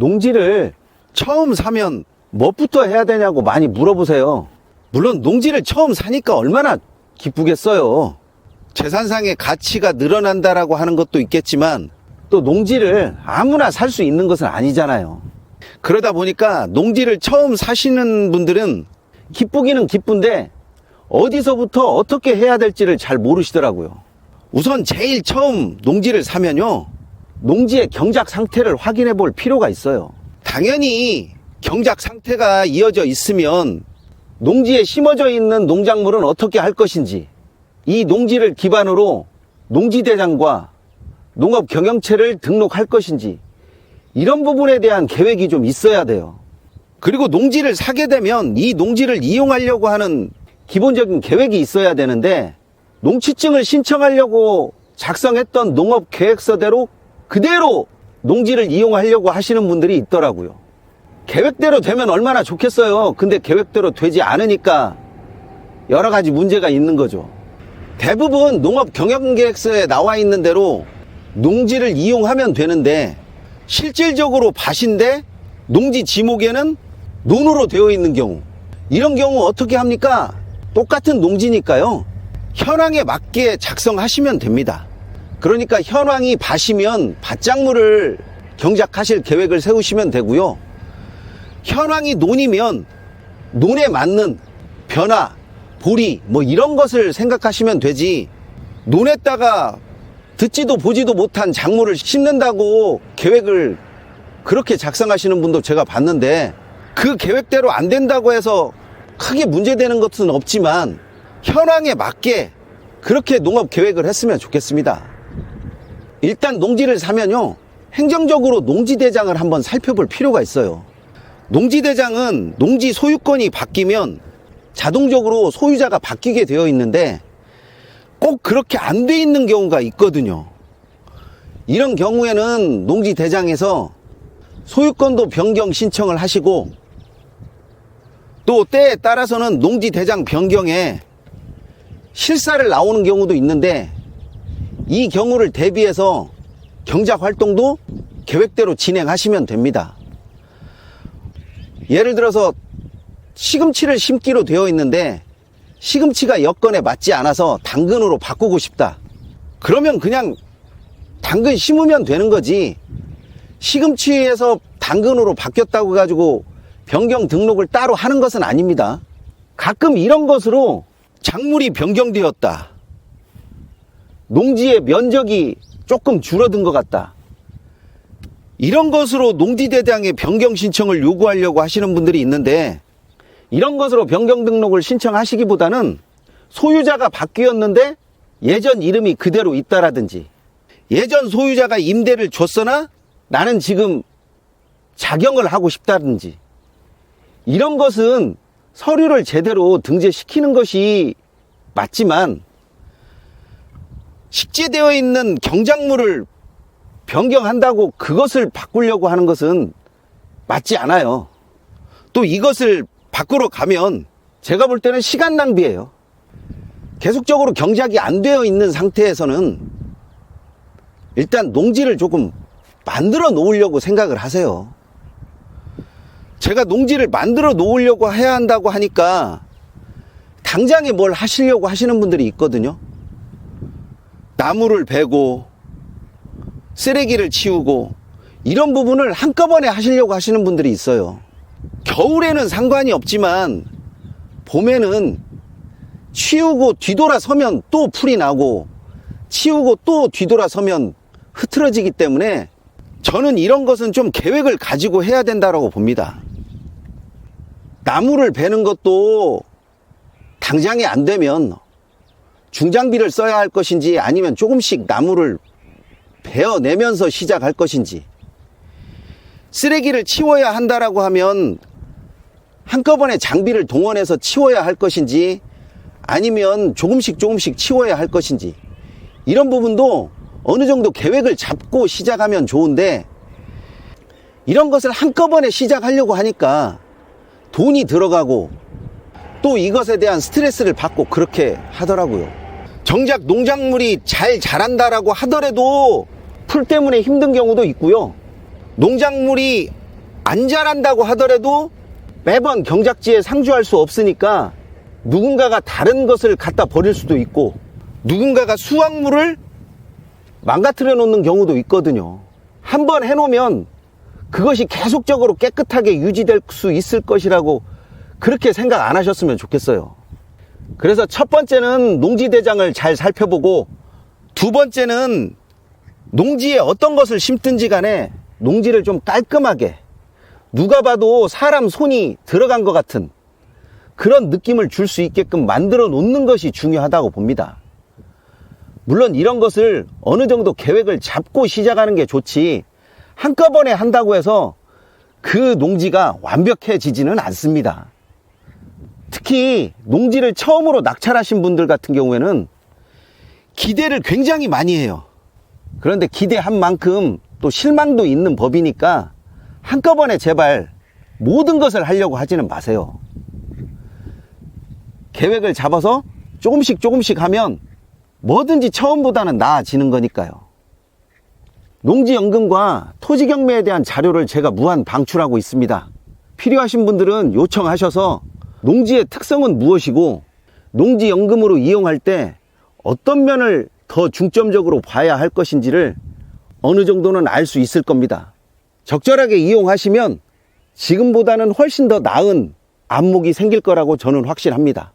농지를 처음 사면 뭐부터 해야 되냐고 많이 물어보세요. 물론 농지를 처음 사니까 얼마나 기쁘겠어요. 재산상의 가치가 늘어난다라고 하는 것도 있겠지만 또 농지를 아무나 살 수 있는 것은 아니잖아요. 그러다 보니까 농지를 처음 사시는 분들은 기쁘기는 기쁜데 어디서부터 어떻게 해야 될지를 잘 모르시더라고요. 우선 제일 처음 농지를 사면요, 농지의 경작 상태를 확인해 볼 필요가 있어요. 당연히 경작 상태가 이어져 있으면 농지에 심어져 있는 농작물은 어떻게 할 것인지, 이 농지를 기반으로 농지대장과 농업경영체를 등록할 것인지, 이런 부분에 대한 계획이 좀 있어야 돼요. 그리고 농지를 사게 되면 이 농지를 이용하려고 하는 기본적인 계획이 있어야 되는데, 농취증을 신청하려고 작성했던 농업계획서대로 그대로 농지를 이용하려고 하시는 분들이 있더라고요. 계획대로 되면 얼마나 좋겠어요. 근데 계획대로 되지 않으니까 여러 가지 문제가 있는 거죠. 대부분 농업경영계획서에 나와 있는 대로 농지를 이용하면 되는데, 실질적으로 밭인데 농지 지목에는 논으로 되어 있는 경우, 이런 경우 어떻게 합니까? 똑같은 농지니까요, 현황에 맞게 작성하시면 됩니다. 그러니까 현황이 밭이면 밭작물을 경작하실 계획을 세우시면 되고요, 현황이 논이면 논에 맞는 변화, 보리 뭐 이런 것을 생각하시면 되지, 논에다가 듣지도 보지도 못한 작물을 심는다고 계획을 그렇게 작성하시는 분도 제가 봤는데, 그 계획대로 안 된다고 해서 크게 문제되는 것은 없지만 현황에 맞게 그렇게 농업 계획을 했으면 좋겠습니다. 일단 농지를 사면요, 행정적으로 농지대장을 한번 살펴볼 필요가 있어요. 농지대장은 농지 소유권이 바뀌면 자동적으로 소유자가 바뀌게 되어 있는데, 꼭 그렇게 안 돼 있는 경우가 있거든요. 이런 경우에는 농지대장에서 소유권도 변경 신청을 하시고, 또 때에 따라서는 농지대장 변경에 실사를 나오는 경우도 있는데, 이 경우를 대비해서 경작 활동도 계획대로 진행하시면 됩니다. 예를 들어서 시금치를 심기로 되어 있는데 시금치가 여건에 맞지 않아서 당근으로 바꾸고 싶다. 그러면 그냥 당근 심으면 되는 거지, 시금치에서 당근으로 바뀌었다고 해가지고 변경 등록을 따로 하는 것은 아닙니다. 가끔 이런 것으로 작물이 변경되었다, 농지의 면적이 조금 줄어든 것 같다, 이런 것으로 농지대장에 변경 신청을 요구하려고 하시는 분들이 있는데, 이런 것으로 변경 등록을 신청하시기보다는 소유자가 바뀌었는데 예전 이름이 그대로 있다라든지, 예전 소유자가 임대를 줬으나 나는 지금 작용을 하고 싶다든지, 이런 것은 서류를 제대로 등재시키는 것이 맞지만, 식재되어 있는 경작물을 변경한다고 그것을 바꾸려고 하는 것은 맞지 않아요. 또 이것을 바꾸러 가면 제가 볼 때는 시간 낭비예요. 계속적으로 경작이 안 되어 있는 상태에서는 일단 농지를 조금 만들어 놓으려고 생각을 하세요. 제가 농지를 만들어 놓으려고 해야 한다고 하니까 당장에 뭘 하시려고 하시는 분들이 있거든요. 나무를 베고 쓰레기를 치우고 이런 부분을 한꺼번에 하시려고 하시는 분들이 있어요. 겨울에는 상관이 없지만 봄에는 치우고 뒤돌아서면 또 풀이 나고, 치우고 또 뒤돌아서면 흐트러지기 때문에 저는 이런 것은 좀 계획을 가지고 해야 된다고 봅니다. 나무를 베는 것도 당장에 안 되면 중장비를 써야 할 것인지, 아니면 조금씩 나무를 베어내면서 시작할 것인지, 쓰레기를 치워야 한다라고 하면 한꺼번에 장비를 동원해서 치워야 할 것인지, 아니면 조금씩 치워야 할 것인지, 이런 부분도 어느 정도 계획을 잡고 시작하면 좋은데, 이런 것을 한꺼번에 시작하려고 하니까 돈이 들어가고 또 이것에 대한 스트레스를 받고 그렇게 하더라고요. 정작 농작물이 잘 자란다라고 하더라도 풀 때문에 힘든 경우도 있고요, 농작물이 안 잘한다고 하더라도 매번 경작지에 상주할 수 없으니까 누군가가 다른 것을 갖다 버릴 수도 있고 누군가가 수확물을 망가뜨려 놓는 경우도 있거든요. 한번 해놓으면 그것이 계속적으로 깨끗하게 유지될 수 있을 것이라고 그렇게 생각 안 하셨으면 좋겠어요. 그래서 첫 번째는 농지대장을 잘 살펴보고, 두 번째는 농지에 어떤 것을 심든지 간에 농지를 좀 깔끔하게, 누가 봐도 사람 손이 들어간 것 같은 그런 느낌을 줄 수 있게끔 만들어 놓는 것이 중요하다고 봅니다. 물론 이런 것을 어느 정도 계획을 잡고 시작하는 게 좋지, 한꺼번에 한다고 해서 그 농지가 완벽해지지는 않습니다. 특히 농지를 처음으로 낙찰하신 분들 같은 경우에는 기대를 굉장히 많이 해요. 그런데 기대한 만큼 또 실망도 있는 법이니까 한꺼번에 제발 모든 것을 하려고 하지는 마세요. 계획을 잡아서 조금씩 하면 뭐든지 처음보다는 나아지는 거니까요. 농지연금과 토지경매에 대한 자료를 제가 무한 방출하고 있습니다. 필요하신 분들은 요청하셔서 농지의 특성은 무엇이고 농지연금으로 이용할 때 어떤 면을 더 중점적으로 봐야 할 것인지를 어느 정도는 알 수 있을 겁니다. 적절하게 이용하시면 지금보다는 훨씬 더 나은 안목이 생길 거라고 저는 확신합니다.